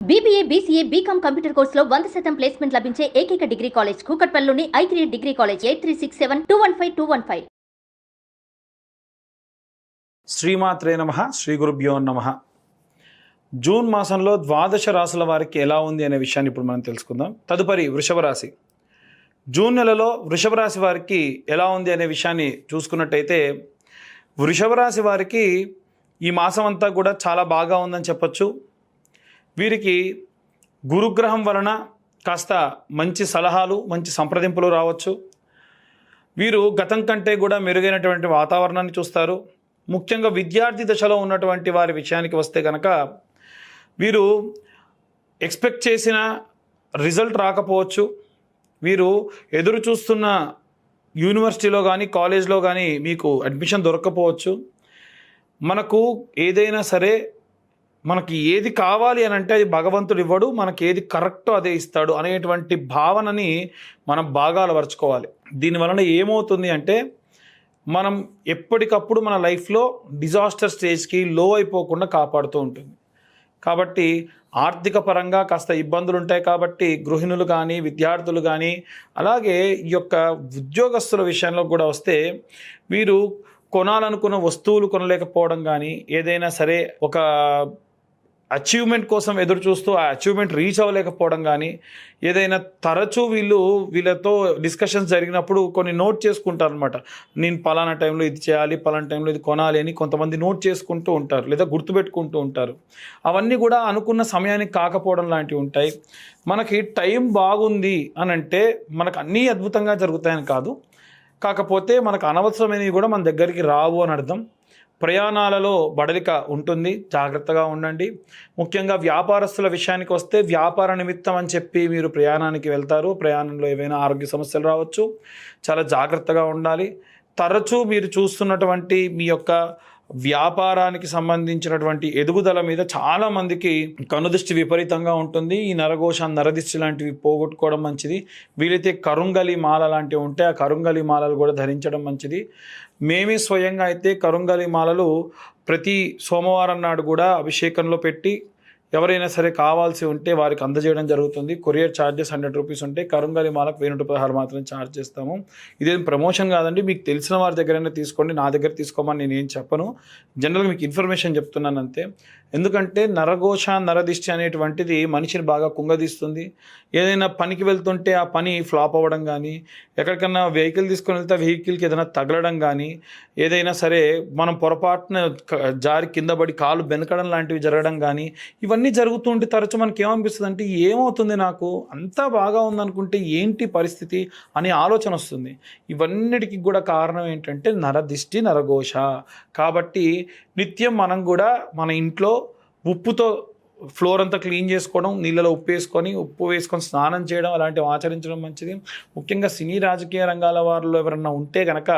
BBA, BCA, BCom computer కోర్సులో 100% placement లభించే ఏకైక డిగ్రీ కాలేజ్ కూకట్పల్లిలోని i3 డిగ్రీ కాలేజ్ 8367215215. శ్రీమాత్రే నమః. శ్రీ గురుభ్యో నమః. జూన్ మాసంలో ద్వాదశ రాశుల వారికి ఎలా ఉంది అనే విషయాన్ని ఇప్పుడు మనం తెలుసుకుందాం. తదుపరి వృషభ రాశి. జూన్ నెలలో వృషభ రాశి వారికి ఎలా ఉంది అనే విషయాన్ని చూసుకున్నట్టయితే వృషభ రాశి వారికి ఈ మాసం అంతా కూడా చాలా బాగా ఉందని చెప్పొచ్చు. వీరికి గురుగ్రహం వలన కాస్త మంచి సలహాలు, మంచి సంప్రదింపులు రావచ్చు. వీరు గతం కంటే కూడా మెరుగైనటువంటి వాతావరణాన్ని చూస్తారు. ముఖ్యంగా విద్యార్థి దశలో ఉన్నటువంటి వారి విషయానికి వస్తే కనుక వీరు ఎక్స్పెక్ట్ చేసిన రిజల్ట్ రాకపోవచ్చు. వీరు ఎదురు చూస్తున్న యూనివర్సిటీలో కానీ కాలేజ్లో కానీ మీకు అడ్మిషన్ దొరకకపోవచ్చు. మనకు ఏదైనా సరే మనకి ఏది కావాలి అని అంటే అది భగవంతుడు ఇవ్వడు, మనకి ఏది కరెక్టో అదే ఇస్తాడు అనేటువంటి భావనని మనం బాగా అలవర్చుకోవాలి. దీనివలన ఏమవుతుంది అంటే మనం ఎప్పటికప్పుడు మన లైఫ్లో డిజాస్టర్ స్టేజ్కి లో అయిపోకుండా కాపాడుతూ ఉంటుంది. కాబట్టి ఆర్థిక పరంగా కాస్త ఇబ్బందులు ఉంటాయి. కాబట్టి గృహిణులు కానీ విద్యార్థులు కానీ అలాగే ఈ యొక్క ఉద్యోగస్తుల విషయంలో కూడా వస్తే వీరు కొనాలనుకున్న వస్తువులు కొనలేకపోవడం కానీ, ఏదైనా సరే ఒక అచీవ్మెంట్ కోసం ఎదురు చూస్తూ ఆ అచీవ్మెంట్ రీచ్ అవ్వలేకపోవడం కానీ, ఏదైనా తరచూ వీళ్ళతో డిస్కషన్స్ జరిగినప్పుడు కొన్ని నోట్ చేసుకుంటారు అనమాట. నేను పలానా టైంలో ఇది చేయాలి, పలానా టైంలో ఇది కొనాలి అని కొంతమంది నోట్ చేసుకుంటూ ఉంటారు, లేదా గుర్తుపెట్టుకుంటూ ఉంటారు. అవన్నీ కూడా అనుకున్న సమయానికి కాకపోవడం లాంటివి ఉంటాయి. మనకి టైం బాగుంది అని అంటే మనకు అన్నీ అద్భుతంగా జరుగుతాయని కాదు, కాకపోతే మనకు అనవసరమైనవి కూడా మన దగ్గరికి రావు అని అర్థం. ప్రయాణాలలో బడలిక ఉంటుంది, జాగ్రత్తగా ఉండండి. ముఖ్యంగా వ్యాపారస్తుల విషయానికి వస్తే వ్యాపార నిమిత్తం అని చెప్పి మీరు ప్రయాణానికి వెళ్తారు. ప్రయాణంలో ఏవైనా ఆరోగ్య సమస్యలు రావచ్చు, చాలా జాగ్రత్తగా ఉండాలి. తరచూ మీరు చూస్తున్నటువంటి మీ యొక్క వ్యాపారానికి సంబంధించినటువంటి ఎదుగుదల మీద చాలామందికి కనుదృష్టి విపరీతంగా ఉంటుంది. ఈ నరఘోష, నరదిష్టి లాంటివి పోగొట్టుకోవడం మంచిది. వీలైతే కరుంగలి మాల లాంటివి ఉంటే ఆ కరుంగలి మాలలు కూడా ధరించడం మంచిది. మేమే స్వయంగా అయితే కరుంగలి మాలలు ప్రతి సోమవారం నాడు కూడా అభిషేకంలో పెట్టి ఎవరైనా సరే కావాల్సి ఉంటే వారికి అందజేయడం జరుగుతుంది. కొరియర్ ఛార్జెస్ 100 రూపీస్ ఉంటాయి. కరుంగలి మాలకు 1016 మాత్రం ఛార్జ్ చేస్తాము. ఇదేం ప్రమోషన్ కాదండి, మీకు తెలిసిన వారి దగ్గరైనా తీసుకోండి, నా దగ్గర తీసుకోమని నేను ఏం చెప్పను. జనరల్గా మీకు ఇన్ఫర్మేషన్ చెప్తున్నాను అంతే. ఎందుకంటే నరఘోష, నరదిష్టి అనేటువంటిది మనిషిని బాగా కుంగదీస్తుంది. ఏదైనా పనికి వెళ్తుంటే ఆ పని ఫ్లాప్ అవ్వడం కానీ, ఎక్కడికన్నా వెహికల్ తీసుకొని వెళ్తే వెహికల్కి ఏదైనా తగలడం కానీ, ఏదైనా సరే మనం పొరపాటున జారి కింద పడి కాలు బెనకడం లాంటివి జరగడం కానీ, ఇవన్నీ జరుగుతుంటే తరచు మనకి ఏమనిపిస్తుంది అంటే ఏమవుతుంది, నాకు అంతా బాగా ఉందనుకుంటే ఏంటి పరిస్థితి అనే ఆలోచన వస్తుంది. ఇవన్నిటికి కూడా కారణం ఏంటంటే నరదిష్టి, నరఘోష. కాబట్టి నిత్యం మనం కూడా మన ఇంట్లో ఉప్పుతో ఫ్లోర్ అంతా క్లీన్ చేసుకోవడం, నీళ్ళలో ఉప్పు వేసుకొని స్నానం చేయడం అలాంటివి ఆచరించడం మంచిది. ముఖ్యంగా సినీ రాజకీయ రంగాల వారిలో ఎవరన్నా ఉంటే కనుక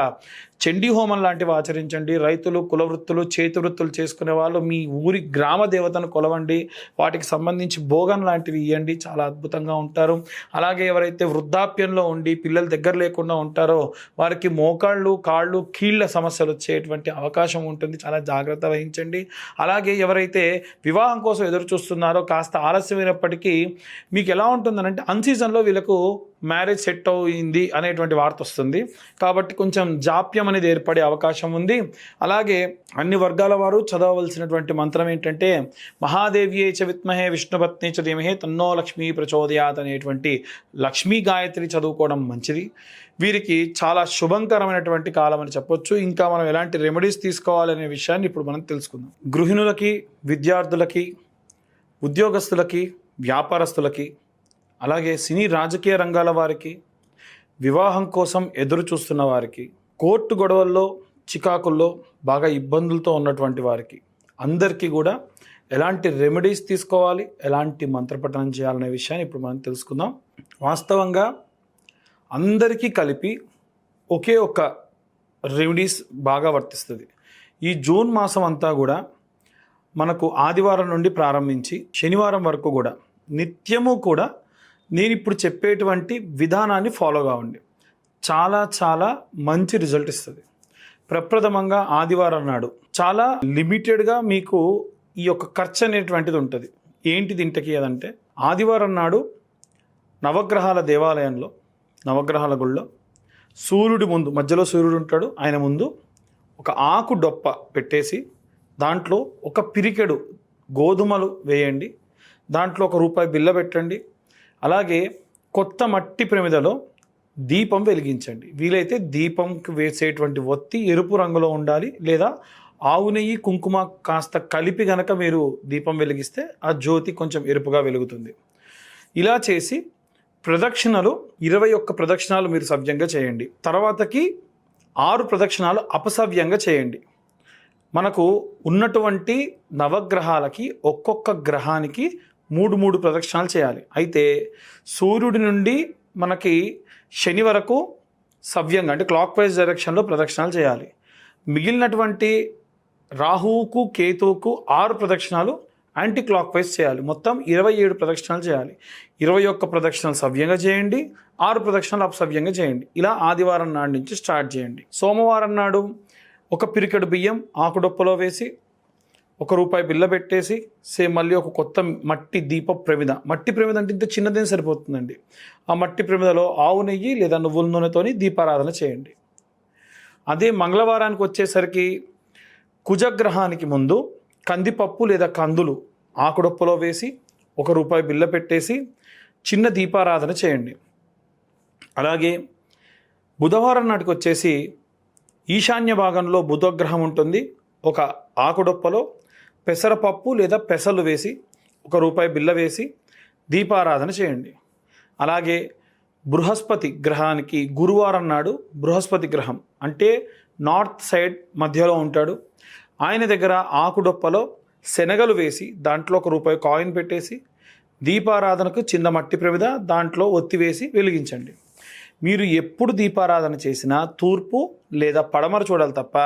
చండీ హోమం లాంటివి ఆచరించండి. రైతులు, కులవృత్తులు, చేతి వృత్తులు చేసుకునే వాళ్ళు మీ ఊరి గ్రామ దేవతను కొలవండి. వాటికి సంబంధించి భోగం లాంటివి ఇవ్వండి, చాలా అద్భుతంగా ఉంటారు. అలాగే ఎవరైతే వృద్ధాప్యంలో ఉండి పిల్లలు దగ్గర లేకుండా ఉంటారో వారికి మోకాళ్ళు, కాళ్ళు, కీళ్ళ సమస్యలు వచ్చేటువంటి అవకాశం ఉంటుంది, చాలా జాగ్రత్త వహించండి. అలాగే ఎవరైతే వివాహం కోసం ఎదురు చూస్తున్నారో కాస్త ఆలస్యమైనప్పటికీ మీకు ఎలా ఉంటుందనంటే అన్సీజన్లో వీళ్ళకు మ్యారేజ్ సెట్ అయింది అనేటువంటి వార్త వస్తుంది. కాబట్టి కొంచెం జాప్యం అనేది ఏర్పడే అవకాశం ఉంది. అలాగే అన్ని వర్గాల వారు చదవవలసినటువంటి మంత్రం ఏంటంటే మహాదేవ్యే చ విద్మహే విష్ణుపత్ని చ ధీమహి తన్నో లక్ష్మీ ప్రచోదయాత్ అనేటువంటి లక్ష్మీ గాయత్రి చదువుకోవడం మంచిది. వీరికి చాలా శుభంకరమైనటువంటి కాలం అని చెప్పొచ్చు. ఇంకా మనం ఎలాంటి రెమెడీస్ తీసుకోవాలనే విషయాన్ని ఇప్పుడు మనం తెలుసుకుందాం. గృహిణులకి, విద్యార్థులకి, ఉద్యోగస్తులకి, వ్యాపారస్తులకి, అలాగే సినీ రాజకీయ రంగాల వారికి, వివాహం కోసం ఎదురు చూస్తున్న వారికి, కోర్టు గొడవల్లో, చికాకుల్లో బాగా ఇబ్బందులతో ఉన్నటువంటి వారికి అందరికీ కూడా ఎలాంటి రెమెడీస్ తీసుకోవాలి, ఎలాంటి మంత్రపఠనం చేయాలనే విషయాన్ని ఇప్పుడు మనం తెలుసుకుందాం. వాస్తవంగా అందరికీ కలిపి ఒకే ఒక రెమెడీస్ బాగా వర్తిస్తుంది. ఈ జూన్ మాసం అంతా కూడా మనకు ఆదివారం నుండి ప్రారంభించి శనివారం వరకు కూడా నిత్యము కూడా నేను ఇప్పుడు చెప్పేటువంటి విధానాన్ని ఫాలో కావండి. చాలా చాలా మంచి రిజల్ట్ ఇస్తుంది. ప్రప్రథమంగా ఆదివారం నాడు చాలా లిమిటెడ్గా మీకు ఈ యొక్క ఖర్చు అనేటువంటిది ఉంటుంది. ఏంటిది ఇంతకీ అదంటే, ఆదివారం నాడు నవగ్రహాల దేవాలయంలో, నవగ్రహాల గుళ్ళో సూర్యుడి ముందు, మధ్యలో సూర్యుడు ఉంటాడు, ఆయన ముందు ఒక ఆకు డొప్ప పెట్టేసి దాంట్లో ఒక పిరికెడు గోధుమలు వేయండి, దాంట్లో ₹1 బిల్ల పెట్టండి. అలాగే కొత్త మట్టి ప్రమిదలో దీపం వెలిగించండి. వీలైతే దీపంకి వేసేటువంటి ఒత్తి ఎరుపు రంగులో ఉండాలి, లేదా ఆవు నెయ్యి కుంకుమ కాస్త కలిపి గనక మీరు దీపం వెలిగిస్తే ఆ జ్యోతి కొంచెం ఎరుపుగా వెలుగుతుంది. ఇలా చేసి ప్రదక్షిణలు 21 ప్రదక్షిణాలు మీరు సవ్యంగా చేయండి. తర్వాతకి 6 ప్రదక్షిణాలు అపసవ్యంగా చేయండి. మనకు ఉన్నటువంటి నవగ్రహాలకి ఒక్కొక్క గ్రహానికి 3 ప్రదక్షిణాలు చేయాలి. అయితే సూర్యుడి నుండి మనకి శని వరకు సవ్యంగా అంటే క్లాక్ వైజ్ డైరెక్షన్లో ప్రదక్షిణాలు చేయాలి. మిగిలినటువంటి రాహువుకు కేతువుకు 6 ప్రదక్షిణాలు యాంటీ క్లాక్ వైజ్ చేయాలి. మొత్తం 27 ప్రదక్షిణాలు చేయాలి. 21 ప్రదక్షిణాలు సవ్యంగా చేయండి, 6 ప్రదక్షిణాలు అపసవ్యంగా చేయండి. ఇలా ఆదివారం నాడు నుంచి స్టార్ట్ చేయండి. సోమవారం నాడు ఒక పిరికెడు బియ్యం ఆకుడొప్పలో వేసి ₹1 బిల్ల పెట్టేసి మళ్ళీ ఒక కొత్త మట్టి దీప ప్రమిద, మట్టి ప్రమిద అంటే ఇంత చిన్నదేం సరిపోతుందండి. ఆ మట్టి ప్రమిదలో ఆవు నెయ్యి లేదా నువ్వుల నూనెతోని దీపారాధన చేయండి. అదే మంగళవారానికి వచ్చేసరికి కుజగ్రహానికి ముందు కందిపప్పు లేదా కందులు ఆకుడొప్పలో వేసి ₹1 బిల్ల పెట్టేసి చిన్న దీపారాధన చేయండి. అలాగే బుధవారం నాటికి వచ్చేసి ఈశాన్య భాగంలో బుధగ్రహం ఉంటుంది. ఒక ఆకుడొప్పలో పెసరపప్పు లేదా పెసలు వేసి ₹1 బిల్ల వేసి దీపారాధన చేయండి. అలాగే బృహస్పతి గ్రహానికి గురువారం నాడు బృహస్పతి గ్రహం అంటే నార్త్ సైడ్ మధ్యలో ఉంటాడు. ఆయన దగ్గర ఆకుడొప్పలో శనగలు వేసి దాంట్లో ₹1 కాయిన్ పెట్టేసి దీపారాధనకు చిన్న మట్టి ప్రమిద దాంట్లో ఒత్తి వేసి వెలిగించండి. మీరు ఎప్పుడు దీపారాధన చేసినా తూర్పు లేదా పడమర చూడాలి తప్ప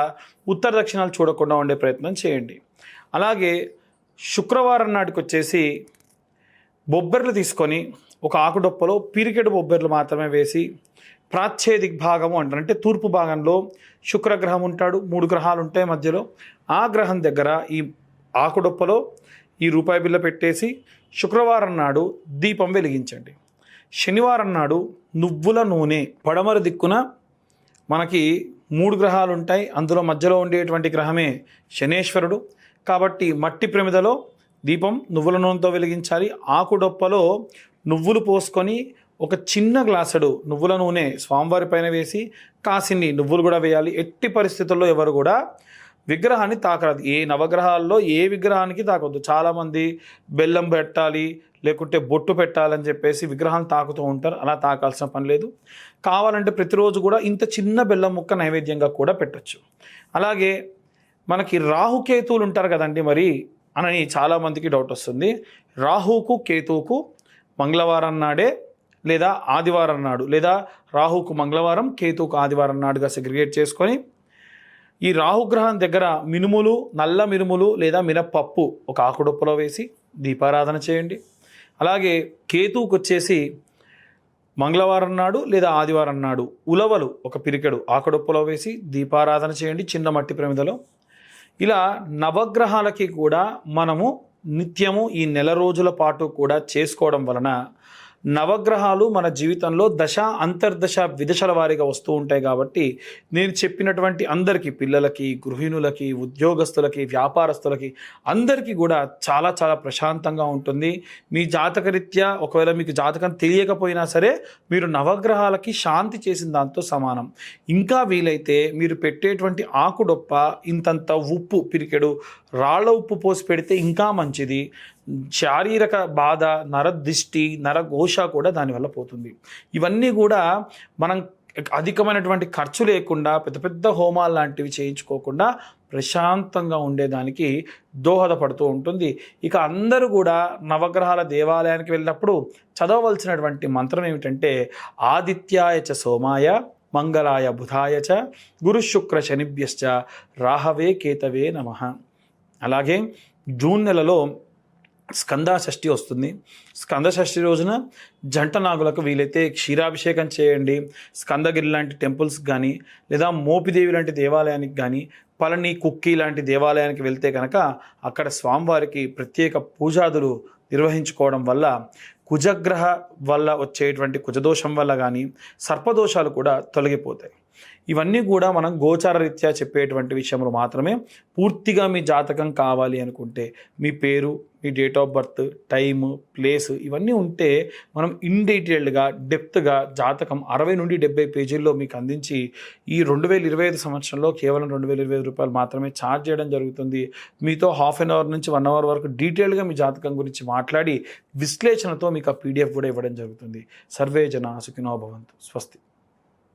ఉత్తర దక్షిణాలు చూడకుండా ఉండే ప్రయత్నం చేయండి. అలాగే శుక్రవారం నాటికి వచ్చేసి బొబ్బర్లు తీసుకొని ఒక ఆకుడొప్పలో పిరికెడు బొబ్బర్లు మాత్రమే వేసి ప్రాచ్ఛే దిగ్భాగము అంటారు, అంటే తూర్పు భాగంలో శుక్రగ్రహం ఉంటాడు, 3 గ్రహాలు ఉంటాయి మధ్యలో. ఆ గ్రహం దగ్గర ఈ ఆకుడొప్పలో ఈ ₹1 బిల్ల పెట్టేసి శుక్రవారం నాడు దీపం వెలిగించండి. శనివారం నాడు నువ్వుల నూనె, పడమర దిక్కున మనకి 3 గ్రహాలు ఉంటాయి, అందులో మధ్యలో ఉండేటువంటి గ్రహమే శనేశ్వరుడు. కాబట్టి మట్టి ప్రమిదలో దీపం నువ్వుల నూనెతో వెలిగించాలి. ఆకుడొప్పలో నువ్వులు పోసుకొని ఒక చిన్న గ్లాసుడు నువ్వుల నూనె స్వామివారి పైన వేసి కాసిన్ని నువ్వులు కూడా వేయాలి. ఎట్టి పరిస్థితుల్లో ఎవరు కూడా విగ్రహాన్ని తాకరాదు. ఏ నవగ్రహాల్లో ఏ విగ్రహానికి తాకొద్దు. చాలామంది బెల్లం పెట్టాలి లేకుంటే బొట్టు పెట్టాలని చెప్పేసి విగ్రహాన్ని తాకుతూ ఉంటారు. అలా తాకాల్సిన పని లేదు. కావాలంటే ప్రతిరోజు కూడా ఇంత చిన్న బెల్లం ముక్క నైవేద్యంగా కూడా పెట్టచ్చు. అలాగే మనకి రాహుకేతువులు ఉంటారు కదండి మరి అని చాలామందికి డౌట్ వస్తుంది. రాహుకు కేతువుకు మంగళవారం నాడే లేదా ఆదివారం నాడు, లేదా రాహుకు మంగళవారం కేతువుకు ఆదివారం నాడుగా సెగ్రిగేట్ చేసుకొని ఈ రాహుగ్రహం దగ్గర మినుములు, నల్ల మినుములు లేదా మినప్పప్పు ఒక ఆకుడొప్పలో వేసి దీపారాధన చేయండి. అలాగే కేతువుకు వచ్చేసి మంగళవారం నాడు లేదా ఆదివారం నాడు ఉలవలు ఒక పిరికెడు ఆకుడొప్పలో వేసి దీపారాధన చేయండి చిన్న మట్టి ప్రమిదలో. ఇలా నవగ్రహాలకి కూడా మనము నిత్యము ఈ నెల రోజుల పాటు కూడా చేసుకోవడం వలన నవగ్రహాలు మన జీవితంలో దశ అంతర్దశ విదశల వారీగా వస్తూ ఉంటాయి. కాబట్టి నేను చెప్పినటువంటి అందరికీ, పిల్లలకి, గృహిణులకి, ఉద్యోగస్తులకి, వ్యాపారస్తులకి అందరికీ కూడా చాలా చాలా ప్రశాంతంగా ఉంటుంది. మీ జాతకరీత్యా ఒకవేళ మీకు జాతకం తెలియకపోయినా సరే మీరు నవగ్రహాలకి శాంతి చేసిన దాంతో సమానం. ఇంకా వీలైతే మీరు పెట్టేటువంటి ఆకుడొప్ప ఇంతంత ఉప్పు, పిరికెడు రాళ్ళ ఉప్పు పోసి పెడితే ఇంకా మంచిది. శారీరక బాధ, నరదిష్టి, నరఘోష కూడా దానివల్ల పోతుంది. ఇవన్నీ కూడా మనం అధికమైనటువంటి ఖర్చు లేకుండా పెద్ద పెద్ద హోమాలు లాంటివి చేయించుకోకుండా ప్రశాంతంగా ఉండేదానికి దోహదపడుతూ ఉంటుంది. ఇక అందరూ కూడా నవగ్రహాల దేవాలయానికి వెళ్ళినప్పుడు చదవవలసినటువంటి మంత్రం ఏమిటంటే ఆదిత్యాయ చ సోమాయ మంగళాయ బుధాయ చ గురుశుక్ర శనిభ్యశ్చ రాహవే కేతవే నమః. అలాగే జూన్ నెలలో స్కందషష్ఠి వస్తుంది. స్కందషష్ఠి రోజున జంట నాగులకు వీలైతే క్షీరాభిషేకం చేయండి. స్కందగిరి లాంటి టెంపుల్స్ కానీ లేదా మోపిదేవి లాంటి దేవాలయానికి కానీ, పళని కుక్కి లాంటి దేవాలయానికి వెళ్తే కనుక అక్కడ స్వామివారికి ప్రత్యేక పూజాదులు నిర్వహించుకోవడం వల్ల కుజగ్రహ వల్ల వచ్చేటువంటి కుజదోషం వల్ల కానీ సర్పదోషాలు కూడా తొలగిపోతాయి. ఇవన్నీ కూడా మనం గోచార రీత్యా చెప్పేటువంటి విషయంలో మాత్రమే. పూర్తిగా మీ జాతకం కావాలి అనుకుంటే మీ పేరు, మీ date of birth, time, place ఇవన్నీ ఉంటే మనం ఇన్ డీటెయిల్డ్గా డెప్త్గా జాతకం 60 నుండి 70 పేజీల్లో మీకు అందించి ఈ 2025 సంవత్సరంలో కేవలం 2025 రూపాయలు మాత్రమే ఛార్జ్ చేయడం జరుగుతుంది. మీతో హాఫ్ అన్ అవర్ నుంచి 1 అవర్ వరకు డీటెయిల్గా మీ జాతకం గురించి మాట్లాడి విశ్లేషణతో మీకు ఆ PDF కూడా ఇవ్వడం జరుగుతుంది. సర్వే జన సుఖినో భవంతు. స్వస్తి.